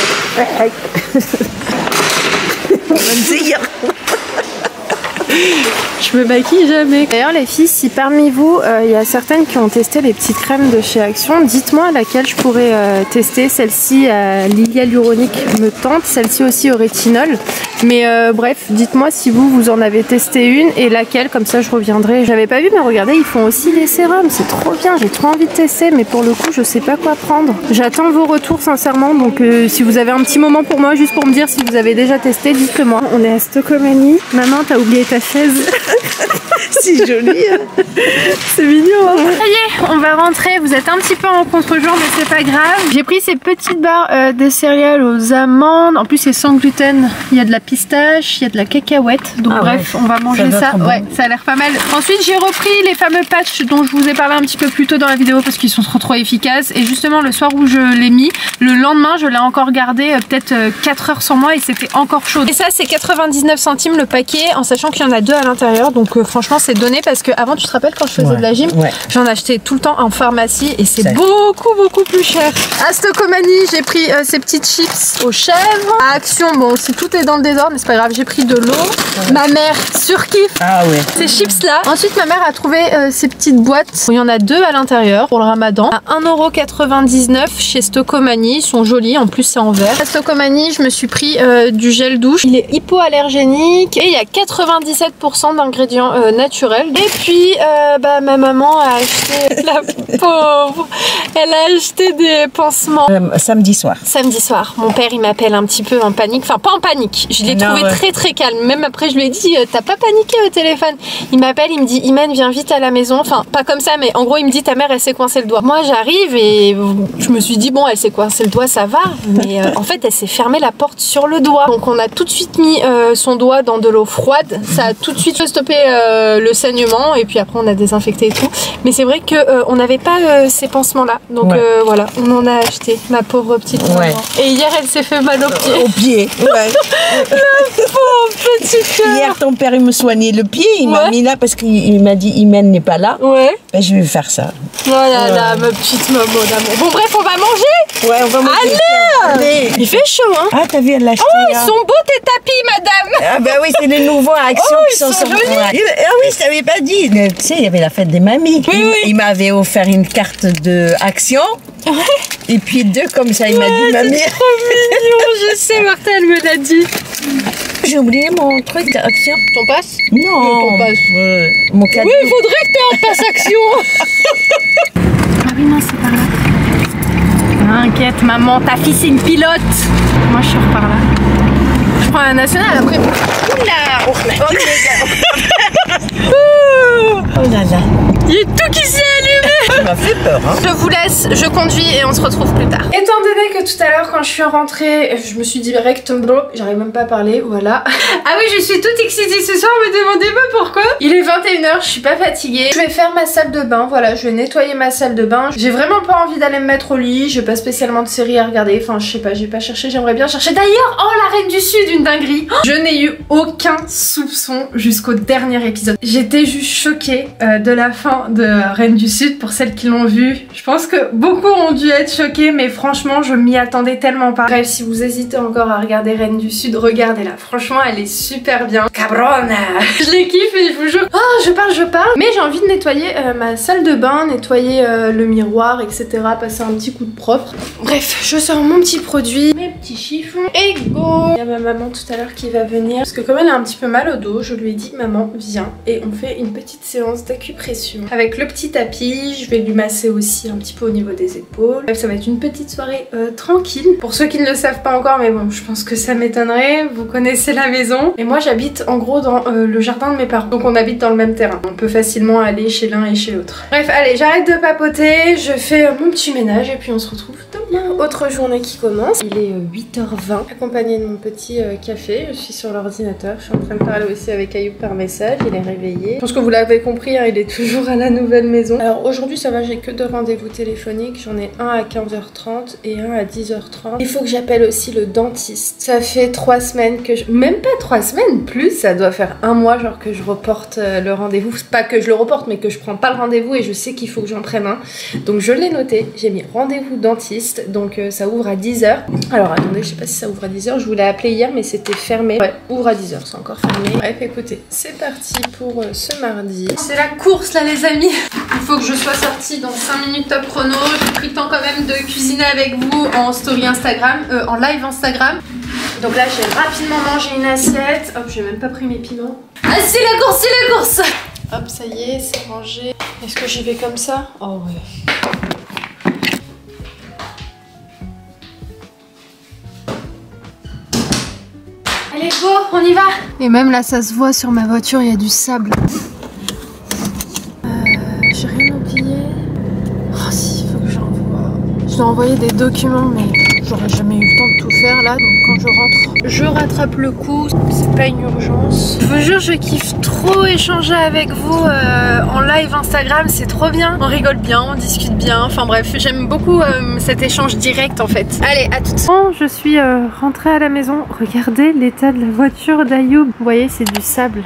Je me maquille jamais. D'ailleurs les filles, si parmi vous il y a certaines qui ont testé les petites crèmes de chez Action, dites-moi laquelle je pourrais tester. Celle-ci Lilia Hyaluronique me tente, celle-ci aussi au rétinol. Mais bref, dites-moi si vous en avez testé une et laquelle, comme ça je reviendrai. J'avais pas vu, mais regardez, ils font aussi des sérums, c'est trop bien, j'ai trop envie de tester, mais pour le coup je sais pas quoi prendre. J'attends vos retours sincèrement, donc si vous avez un petit moment pour moi, juste pour me dire si vous avez déjà testé, dites-le moi. On est à Stocomanie. Maman, t'as oublié ta chaise. C'est joli. Hein. C'est mignon. Hein. Ça y est, on va rentrer. Vous êtes un petit peu en contre-jour, mais c'est pas grave. J'ai pris ces petites barres de céréales aux amandes. En plus, c'est sans gluten. Il y a de la pistache, il y a de la cacahuète. Donc bref, on va manger ça. Ouais, ça a l'air pas mal. Ensuite, j'ai repris les fameux patchs dont je vous ai parlé un petit peu plus tôt dans la vidéo parce qu'ils sont trop efficaces. Et justement, le soir où je l'ai mis, le lendemain, je l'ai encore gardé peut-être 4 heures sur moi et c'était encore chaud. Et ça, c'est 99 centimes le paquet, en sachant qu'il y en a 2 à l'intérieur. Donc franchement, c'est donné parce que avant, tu te rappelles quand je faisais de la gym, j'en achetais tout le temps en pharmacie et c'est beaucoup plus cher. À Stocomanie, j'ai pris ces petites chips aux chèvres. À Action, bon, si tout est dans le désordre, mais c'est pas grave, j'ai pris de l'eau. Ma mère surkiffe ces chips là. Ensuite, ma mère a trouvé ces petites boîtes. Il y en a 2 à l'intérieur pour le ramadan. À 1,99 € chez Stocomanie. Ils sont jolis, en plus c'est en verre. À Stocomanie, je me suis pris du gel douche. Il est hypoallergénique et il y a 97% d'ingrédients naturels. Et puis, ma maman a acheté, la pauvre, elle a acheté des pansements. Samedi soir. Samedi soir. Mon père, il m'appelle un petit peu en panique. Enfin, pas en panique. Je l'ai trouvé très calme. Même après, je lui ai dit, t'as pas paniqué au téléphone? Il m'appelle, il me dit, Iman, viens vite à la maison. Enfin, pas comme ça, mais en gros, il me dit, ta mère, elle s'est coincé le doigt. Moi, j'arrive et je me suis dit, bon, elle s'est coincé le doigt, ça va. Mais en fait, elle s'est fermée la porte sur le doigt. Donc, on a tout de suite mis son doigt dans de l'eau froide. Ça a tout de suite stoppé le saignement. Et puis après, on a désinfecté et tout. Mais c'est vrai qu'on n'avait pas ces pansements-là. Donc, voilà, on en a acheté. Ma pauvre petite maman. Et hier, elle s'est fait mal au pied. Au pied, La pauvre petite cœur. Hier, ton père, il me soignait le pied. Il m'a mis là parce qu'il m'a dit, Imen n'est pas là. Ben, je vais faire ça. Voilà, là, ma petite maman d'amour. Bon, bref, on va manger. Ouais, on va manger. Allez. Il fait chaud, hein. Ah, t'as vu, elle l'a acheté. Oh, ils sont beaux tes tapis, madame. Ah, bah oui, c'est les nouveaux à Action qui sont jolis. Ah oui, je t'avais pas dit. Tu sais, il y avait la fête des mamies. Il m'avait offert une carte de Action. Et puis 2 comme ça, il m'a dit, mamie. C'est trop mignon, je sais, Martha, elle me l'a dit. J'ai oublié mon truc d'Action. Ton passe? Non. Ton passe. Mon cadeau. Oui, il faudrait que tu aies un passe Action. Ah oui, non, c'est par là. Inquiète, maman, ta fille, c'est une pilote. Moi, je suis par là. Je prends la nationale après. Oula. Oh là là. Il y a tout qui s'est allumé. Tu m'as fait peur, hein. Je vous laisse, je conduis et on se retrouve plus tard. Étant donné que tout à l'heure quand je suis rentrée, je me suis dit rectangle, j'arrive même pas à parler, voilà. Ah oui, je suis toute excitée ce soir, me demandez pas pourquoi. Il est 21 h, je suis pas fatiguée. Je vais faire ma salle de bain, voilà, je vais nettoyer ma salle de bain. J'ai vraiment pas envie d'aller me mettre au lit, j'ai pas spécialement de série à regarder, enfin je sais pas, j'ai pas cherché, j'aimerais bien chercher. D'ailleurs, oh la Reine du Sud, une dinguerie. Je n'ai eu aucun soupçon jusqu'au dernier épisode. J'étais juste choquée de la fin de Reine du Sud. Pour celles qui l'ont vu, je pense que beaucoup ont dû être choqués, mais franchement je m'y attendais tellement pas. Bref, si vous hésitez encore à regarder Reine du Sud, regardez-la, franchement elle est super bien. Cabrona. Je les kiffe et je vous jure, oh je parle, mais j'ai envie de nettoyer ma salle de bain, nettoyer le miroir, etc, passer un petit coup de propre. Bref, je sors mon petit produit, mes petits chiffons et go. Il y a ma maman tout à l'heure qui va venir parce que comme elle a un petit peu mal au dos, je lui ai dit maman viens et on fait une petite séance d'acupression avec le petit tapis. je vais lui masser aussi un petit peu au niveau des épaules. Bref, ça va être une petite soirée tranquille. Pour ceux qui ne le savent pas encore, mais bon, je pense que ça m'étonnerait, vous connaissez la maison. Et moi j'habite en gros dans le jardin de mes parents, donc on habite dans le même terrain. On peut facilement aller chez l'un et chez l'autre. Bref, allez, j'arrête de papoter, je fais mon petit ménage et puis on se retrouve demain. Autre journée qui commence, il est 8h20, accompagné de mon petit café. Je suis sur l'ordinateur, je suis en train de parler aussi avec Ayoub par message, il est réveillé. Je pense que vous l'avez compris, hein, il est toujours à la nouvelle maison. Alors aujourd'hui ça va, j'ai que 2 rendez-vous téléphoniques, j'en ai un à 15h30 et un à 10h30. Il faut que j'appelle aussi le dentiste. Ça fait 3 semaines que je... Même pas 3 semaines, plus, ça doit faire 1 mois genre que je reporte le rendez-vous. Pas que je le reporte, mais que je prends pas le rendez-vous et je sais qu'il faut que j'en prenne un. Donc je l'ai noté, j'ai mis rendez-vous dentiste, donc ça ouvre à 10h. Alors attendez, je sais pas si ça ouvre à 10h, je voulais appeler hier mais c'était fermé. Ouais, ouvre à 10h, c'est encore fermé. Bref, écoutez, c'est parti pour ce mardi. C'est la course là les amis. Il faut que je sois sortie dans 5 minutes top chrono. J'ai pris le temps quand même de cuisiner avec vous en story Instagram, en live Instagram. Donc là j'ai rapidement mangé une assiette. Hop, j'ai même pas pris mes piments. Ah c'est la course, c'est la course. Hop, ça y est, c'est rangé. Est-ce que j'y vais comme ça? Oh ouais. Allez go, on y va. Et même là ça se voit sur ma voiture, il y a du sable. J'ai rien oublié. Oh si, il faut que j'envoie. Je dois envoyer des documents mais j'aurais jamais eu le temps de tout faire là, donc quand je rentre, je rattrape le coup, c'est pas une urgence. Je vous jure, je kiffe trop échanger avec vous en live Instagram, c'est trop bien. On rigole bien, on discute bien, enfin bref, j'aime beaucoup cet échange direct en fait. Allez, à tout de suite. Bon, je suis rentrée à la maison, regardez l'état de la voiture d'Ayoub. Vous voyez, c'est du sable.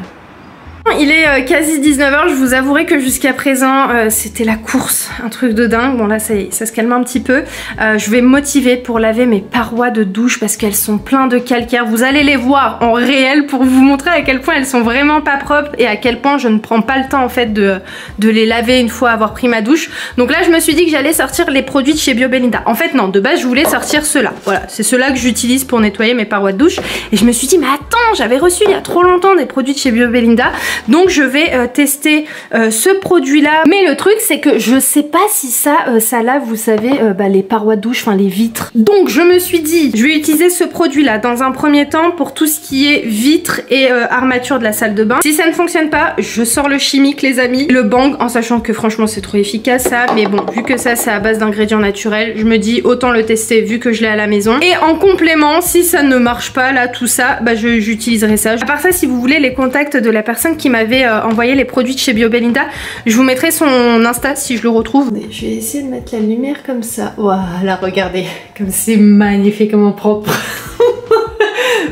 Il est quasi 19h, je vous avouerai que jusqu'à présent c'était la course, un truc de dingue. Bon là ça y est, ça se calme un petit peu. Je vais me motiver pour laver mes parois de douche parce qu'elles sont pleines de calcaire. Vous allez les voir en réel pour vous montrer à quel point elles sont vraiment pas propres et à quel point je ne prends pas le temps en fait de les laver une fois avoir pris ma douche. Donc là je me suis dit que j'allais sortir les produits de chez Bio Belinda. En fait non, de base je voulais sortir ceux-là. Voilà, c'est ceux-là que j'utilise pour nettoyer mes parois de douche. Et je me suis dit mais attends, j'avais reçu il y a trop longtemps des produits de chez Bio Belinda. Donc je vais tester ce produit là. Mais le truc c'est que je sais pas si ça lave, vous savez, les parois de douche, enfin les vitres. Donc je me suis dit je vais utiliser ce produit là dans un premier temps pour tout ce qui est vitres et armature de la salle de bain. Si ça ne fonctionne pas, je sors le chimique les amis, le bang, en sachant que franchement c'est trop efficace ça. Mais bon, vu que ça c'est à base d'ingrédients naturels, je me dis autant le tester vu que je l'ai à la maison. Et en complément, si ça ne marche pas là tout ça, j'utiliserai ça. À part ça, si vous voulez les contacts de la personne qui m'avait envoyé les produits de chez Bio Belinda, je vous mettrai son Insta si je le retrouve. Je vais essayer de mettre la lumière comme ça. Voilà, regardez comme c'est magnifique, comment propre.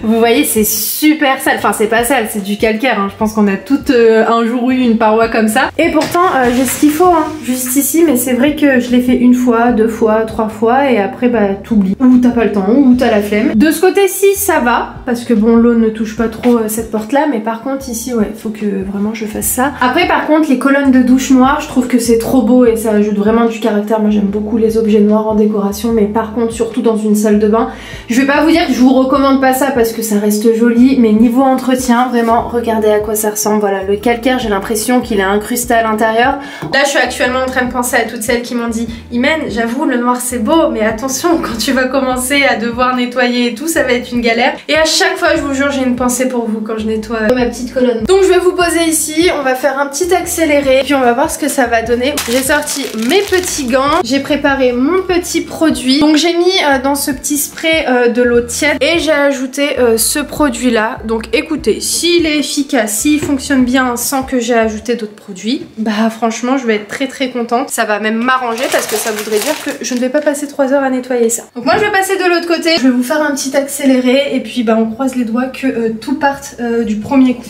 Vous voyez, c'est super sale. Enfin, c'est pas sale, c'est du calcaire. Hein. Je pense qu'on a toutes un jour eu une paroi comme ça. Et pourtant, j'ai ce qu'il faut, hein, juste ici. Mais c'est vrai que je l'ai fait 1 fois, 2 fois, 3 fois. Et après, t'oublies. Ou t'as pas le temps, ou t'as la flemme. De ce côté-ci, ça va. Parce que bon, l'eau ne touche pas trop cette porte-là. Mais par contre, ici, ouais, faut que vraiment je fasse ça. Après, par contre, les colonnes de douche noires, je trouve que c'est trop beau. Et ça ajoute vraiment du caractère. Moi, j'aime beaucoup les objets noirs en décoration. Mais par contre, surtout dans une salle de bain. Je vais pas vous dire que je vous recommande pas ça parce que ça reste joli, mais niveau entretien, vraiment, regardez à quoi ça ressemble. Voilà, le calcaire, j'ai l'impression qu'il est incrusté à l'intérieur. Là, je suis actuellement en train de penser à toutes celles qui m'ont dit Imen, j'avoue, le noir c'est beau, mais attention, quand tu vas commencer à devoir nettoyer et tout, ça va être une galère. Et à chaque fois, je vous jure, j'ai une pensée pour vous quand je nettoie ma petite colonne. Donc, je vais vous poser ici, on va faire un petit accéléré, puis on va voir ce que ça va donner. J'ai sorti mes petits gants, j'ai préparé mon petit produit. Donc, j'ai mis dans ce petit spray de l'eau tiède et j'ai ajouté ce produit là. Donc écoutez, s'il est efficace, s'il fonctionne bien sans que j'ai ajouté d'autres produits, franchement je vais être très contente. Ça va même m'arranger parce que ça voudrait dire que je ne vais pas passer 3 heures à nettoyer ça. Donc moi je vais passer de l'autre côté, je vais vous faire un petit accéléré et puis on croise les doigts que tout parte du premier coup.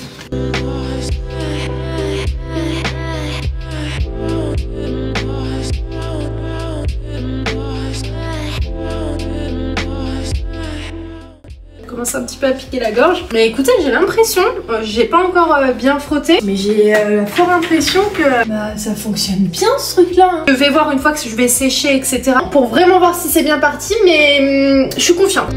Un petit peu à piquer la gorge, mais écoutez, j'ai l'impression, j'ai pas encore bien frotté, mais j'ai la forte impression que ça fonctionne bien ce truc là, hein. Je vais voir une fois que je vais sécher etc pour vraiment voir si c'est bien parti, mais je suis confiante.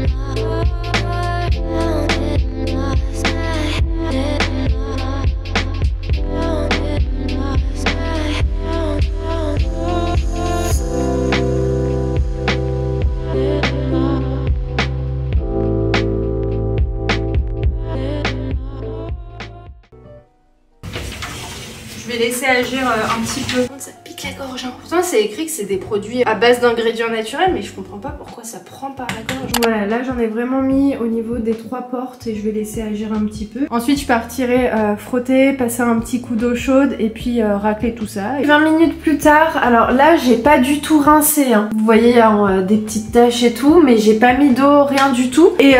vais laisser agir un petit peu. Ça pique la gorge, hein. Pourtant c'est écrit que c'est des produits à base d'ingrédients naturels, mais je comprends pas pourquoi ça prend par la gorge. Voilà, là j'en ai vraiment mis au niveau des 3 portes et je vais laisser agir un petit peu. Ensuite je partirai frotter, passer un petit coup d'eau chaude et puis racler tout ça. Et 20 minutes plus tard, alors là j'ai pas du tout rincé, hein. Vous voyez il y a des petites taches et tout, mais j'ai pas mis d'eau, rien du tout. Et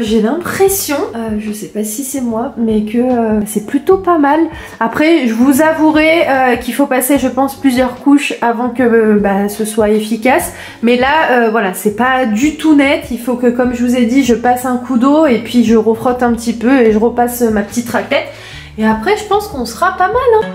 j'ai l'impression, je sais pas si c'est moi, mais que c'est plutôt pas mal. Après je vous avouerai qu'il faut passer je pense plusieurs couches avant que ce soit efficace. Mais là voilà, c'est pas du tout net. Il faut que, comme je vous ai dit, je passe un coup d'eau et puis je refrotte un petit peu et je repasse ma petite raclette. Et après je pense qu'on sera pas mal, hein.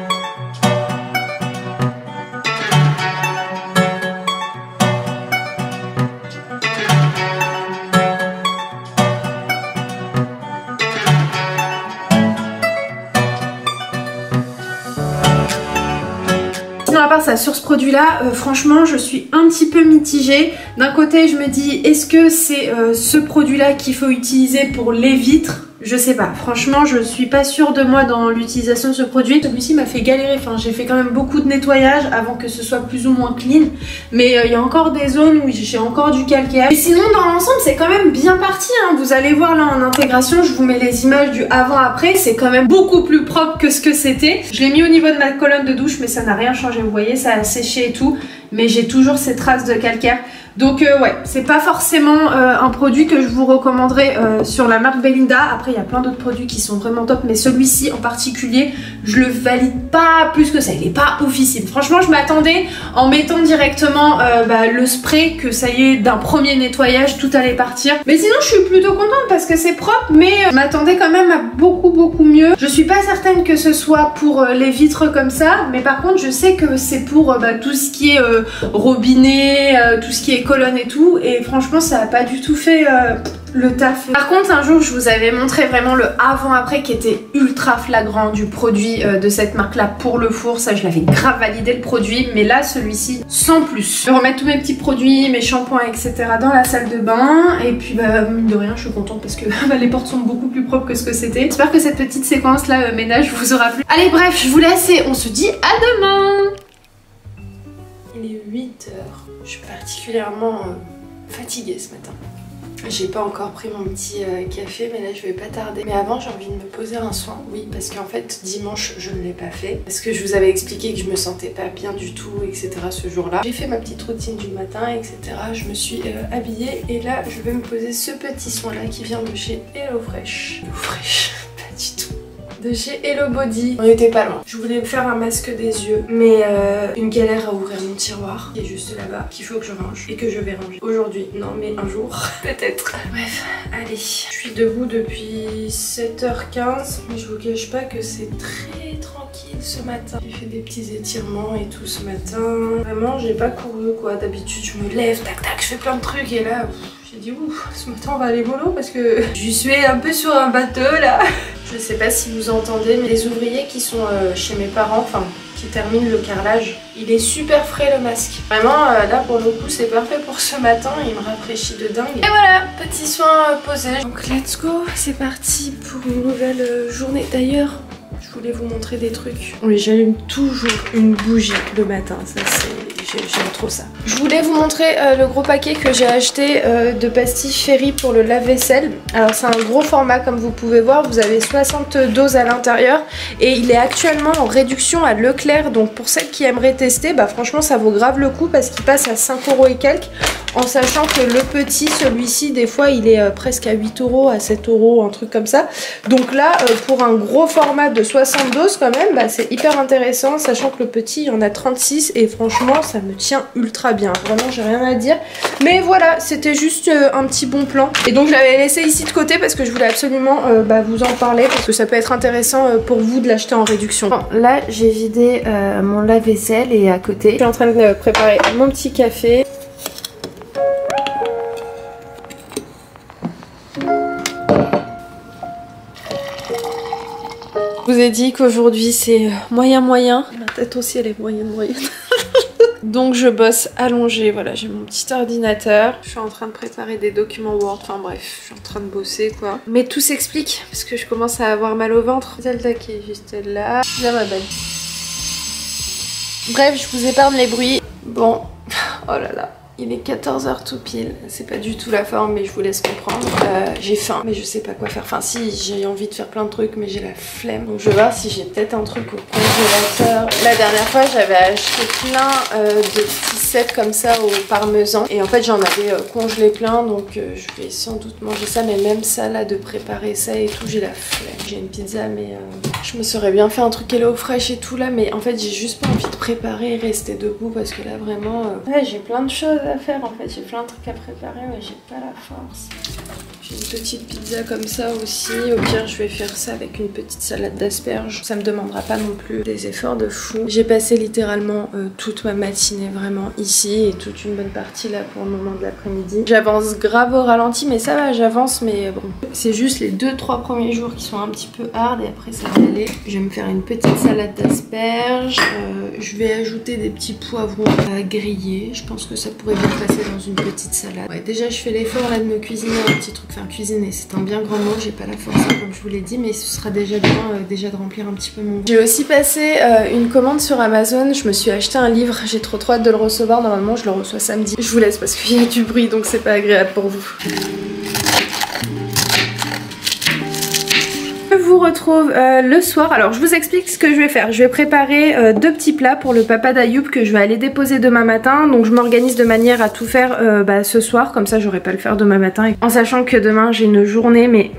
À part ça, sur ce produit là, franchement je suis un petit peu mitigée. D'un côté je me dis, est-ce que c'est ce produit là qu'il faut utiliser pour les vitres? Je sais pas, franchement je suis pas sûre de moi dans l'utilisation de ce produit. Celui-ci m'a fait galérer, enfin j'ai fait quand même beaucoup de nettoyage avant que ce soit plus ou moins clean. Mais il y a encore des zones où j'ai encore du calcaire. Et sinon dans l'ensemble c'est quand même bien parti, hein. Vous allez voir là en intégration, je vous mets les images du avant-après. C'est quand même beaucoup plus propre que ce que c'était. Je l'ai mis au niveau de ma colonne de douche mais ça n'a rien changé, vous voyez, ça a séché et tout. Mais j'ai toujours ces traces de calcaire. Donc ouais, c'est pas forcément un produit que je vous recommanderais sur la marque Belinda. Après il y a plein d'autres produits qui sont vraiment top, mais celui-ci en particulier je le valide pas plus que ça, il est pas oufissime. Franchement je m'attendais en mettant directement le spray que ça y est, d'un premier nettoyage tout allait partir. Mais sinon je suis plutôt contente parce que c'est propre, mais je m'attendais quand même à beaucoup mieux. Je suis pas certaine que ce soit pour les vitres comme ça, mais par contre je sais que c'est pour tout ce qui est robinet, tout ce qui est colonne et tout, et franchement ça a pas du tout fait le taf. Par contre un jour je vous avais montré vraiment le avant-après qui était ultra flagrant du produit de cette marque là pour le four. Ça je l'avais grave validé le produit, mais là celui-ci sans plus. Je vais remettre tous mes petits produits, mes shampoings etc dans la salle de bain, et puis mine de rien je suis contente parce que les portes sont beaucoup plus propres que ce que c'était. J'espère que cette petite séquence là ménage vous aura plu. Allez bref, je vous laisse et on se dit à demain. Il est 8h, je suis particulièrement fatiguée ce matin. J'ai pas encore pris mon petit café, mais là je vais pas tarder. Mais avant j'ai envie de me poser un soin, oui, parce qu'en fait dimanche je ne l'ai pas fait. Parce que je vous avais expliqué que je me sentais pas bien du tout, etc. ce jour-là. J'ai fait ma petite routine du matin, etc. Je me suis habillée et là je vais me poser ce petit soin là qui vient de chez HelloFresh. HelloFresh, pas du tout. De chez Hello Body. On était pas loin. Je voulais me faire un masque des yeux, mais une galère à ouvrir mon tiroir qui est juste là-bas, qu'il faut que je range et que je vais ranger aujourd'hui. Non mais un jour, peut-être. Bref, allez. Je suis debout depuis 7h15, mais je vous cache pas que c'est très tranquille ce matin. J'ai fait des petits étirements et tout ce matin. Vraiment, j'ai pas couru quoi. D'habitude, je me lève, tac tac, je fais plein de trucs et là... J'ai dit ouf, ce matin on va aller mollo parce que je suis un peu sur un bateau là. Je sais pas si vous entendez, mais les ouvriers qui sont chez mes parents, enfin qui terminent le carrelage, il est super frais le masque. Vraiment là pour le coup c'est parfait pour ce matin, il me rafraîchit de dingue. Et voilà, petit soin posé. Donc let's go, c'est parti pour une nouvelle journée. D'ailleurs, je voulais vous montrer des trucs. Oui, j'allume toujours une bougie le matin, ça c'est... J'aime trop ça. Je voulais vous montrer le gros paquet que j'ai acheté de pastilles Fairy pour le lave-vaisselle. Alors c'est un gros format comme vous pouvez voir, vous avez 60 doses à l'intérieur et il est actuellement en réduction à Leclerc. Donc pour celles qui aimeraient tester, franchement ça vaut grave le coup parce qu'il passe à 5 € et quelques. En sachant que le petit, celui-ci, des fois il est presque à 8 €, à 7 €, un truc comme ça. Donc là, pour un gros format de 60 doses quand même, c'est hyper intéressant. Sachant que le petit, il y en a 36 et franchement ça me tient ultra bien. Vraiment, j'ai rien à dire. Mais voilà, c'était juste un petit bon plan. Et donc je l'avais laissé ici de côté parce que je voulais absolument vous en parler. Parce que ça peut être intéressant pour vous de l'acheter en réduction. Bon, là, j'ai vidé mon lave-vaisselle et à côté, je suis en train de préparer mon petit café. Je vous ai dit qu'aujourd'hui c'est moyen. Ma tête aussi elle est moyenne. Donc je bosse allongée, voilà, j'ai mon petit ordinateur. Je suis en train de préparer des documents Word, enfin bref, je suis en train de bosser quoi. Mais tout s'explique parce que je commence à avoir mal au ventre. Zelda qui est juste là. Là ma belle. Bref, je vous épargne les bruits. Bon, oh là là. Il est 14h tout pile, c'est pas du tout la forme mais je vous laisse comprendre. J'ai faim mais je sais pas quoi faire. Enfin si, j'ai envie de faire plein de trucs mais j'ai la flemme. Donc je vais voir si j'ai peut-être un truc au congélateur. La dernière fois j'avais acheté plein de petits sets comme ça au parmesan. Et en fait j'en avais congelé plein donc je vais sans doute manger ça. Mais même ça là, de préparer ça et tout, j'ai la flemme. J'ai une pizza mais je me serais bien fait un truc hello fresh et tout là. Mais en fait j'ai juste pas envie de préparer et rester debout parce que là vraiment ouais, j'ai plein de choses à faire en fait, j'ai plein de trucs à préparer mais j'ai pas la force. J'ai une petite pizza comme ça aussi, au pire je vais faire ça avec une petite salade d'asperges, ça me demandera pas non plus des efforts de fou. J'ai passé littéralement toute ma matinée vraiment ici et toute une bonne partie là pour le moment de l'après-midi. J'avance grave au ralenti mais ça va, j'avance mais bon, c'est juste les 2-3 premiers jours qui sont un petit peu hard et après ça va aller. Je vais me faire une petite salade d'asperges, je vais ajouter des petits poivrons à griller, je pense que ça pourrait bien passer dans une petite salade. Ouais, déjà je fais l'effort là de me cuisiner un petit truc, enfin cuisiner c'est un bien grand mot, j'ai pas la force comme je vous l'ai dit mais ce sera déjà bien déjà de remplir un petit peu mon... J'ai aussi passé une commande sur Amazon, je me suis acheté un livre, j'ai trop hâte de le recevoir, normalement je le reçois samedi. Je vous laisse parce qu'il y a du bruit donc c'est pas agréable pour vous. Je vous retrouve le soir. Alors je vous explique ce que je vais faire. Je vais préparer deux petits plats pour le papa d'Ayoub que je vais aller déposer demain matin. Donc je m'organise de manière à tout faire ce soir. Comme ça j'aurai pas à le faire demain matin. En sachant que demain j'ai une journée mais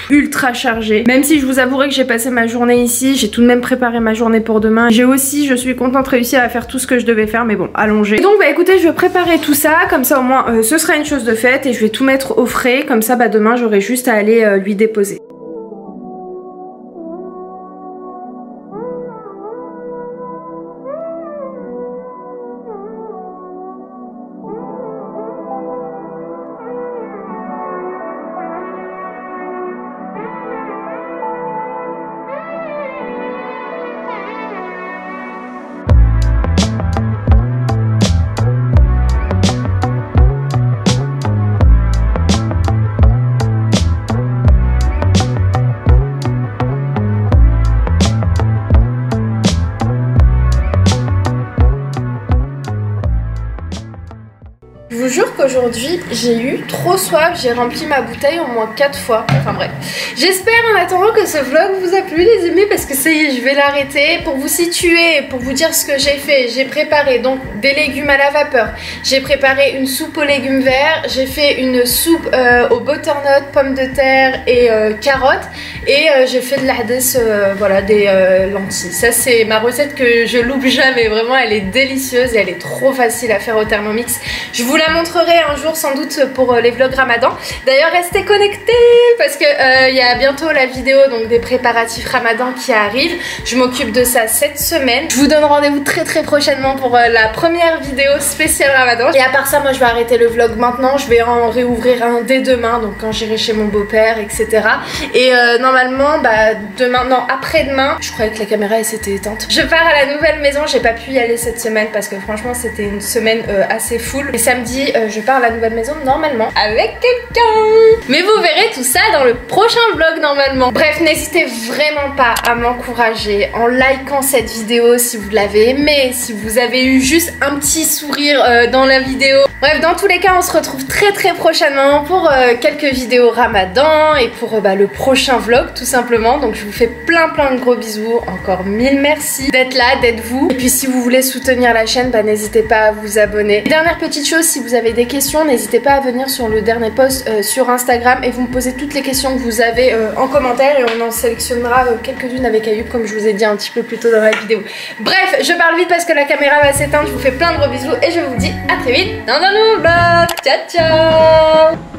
ultra chargée. Même si je vous avouerai que j'ai passé ma journée ici, j'ai tout de même préparé ma journée pour demain. J'ai aussi, je suis contente, réussi à faire tout ce que je devais faire mais bon, allongé. Et donc bah écoutez, je vais préparer tout ça. Comme ça au moins ce sera une chose de faite et je vais tout mettre au frais. Comme ça bah demain j'aurai juste à aller lui déposer. Je vous jure qu'aujourd'hui j'ai eu trop soif, j'ai rempli ma bouteille au moins 4 fois, enfin bref. J'espère en attendant que ce vlog vous a plu les amis parce que ça y est, je vais l'arrêter. Pour vous situer, pour vous dire ce que j'ai fait, j'ai préparé donc des légumes à la vapeur, j'ai préparé une soupe aux légumes verts, j'ai fait une soupe aux butternut, pommes de terre et carottes et j'ai fait de l'hadès, voilà, des lentilles. Ça c'est ma recette que je loupe jamais, vraiment elle est délicieuse et elle est trop facile à faire au Thermomix. Je vous la montrerai un jour sans doute pour les vlogs Ramadan. D'ailleurs restez connectés parce que il y a bientôt la vidéo donc des préparatifs Ramadan qui arrive. Je m'occupe de ça cette semaine. Je vous donne rendez-vous très prochainement pour la première vidéo spéciale Ramadan. Et à part ça, moi je vais arrêter le vlog maintenant. Je vais en réouvrir un dès demain, donc quand j'irai chez mon beau-père, etc. Et normalement, bah demain, non après-demain, je croyais que la caméra elle s'était éteinte. Je pars à la nouvelle maison. J'ai pas pu y aller cette semaine parce que franchement c'était une semaine assez full. Et samedi, je pars à la nouvelle maison normalement avec quelqu'un. Mais vous verrez tout ça dans le prochain vlog normalement. Bref, n'hésitez vraiment pas à m'encourager en likant cette vidéo si vous l'avez aimée, si vous avez eu juste un petit sourire dans la vidéo. Bref, dans tous les cas, on se retrouve très prochainement pour quelques vidéos Ramadan et pour le prochain vlog tout simplement. Donc je vous fais plein de gros bisous. Encore 1000 merci d'être là, d'être vous. Et puis si vous voulez soutenir la chaîne, bah n'hésitez pas à vous abonner. Dernière petite chose, si vous avez des questions, n'hésitez pas à venir sur le dernier post sur Instagram et vous me posez toutes les questions que vous avez en commentaire et on en sélectionnera quelques-unes avec Ayoub comme je vous ai dit un petit peu plus tôt dans la vidéo. Bref, je parle vite parce que la caméra va s'éteindre. Je vous fais plein de gros bisous et je vous dis à très vite dans un nouveau vlog. Ciao ciao.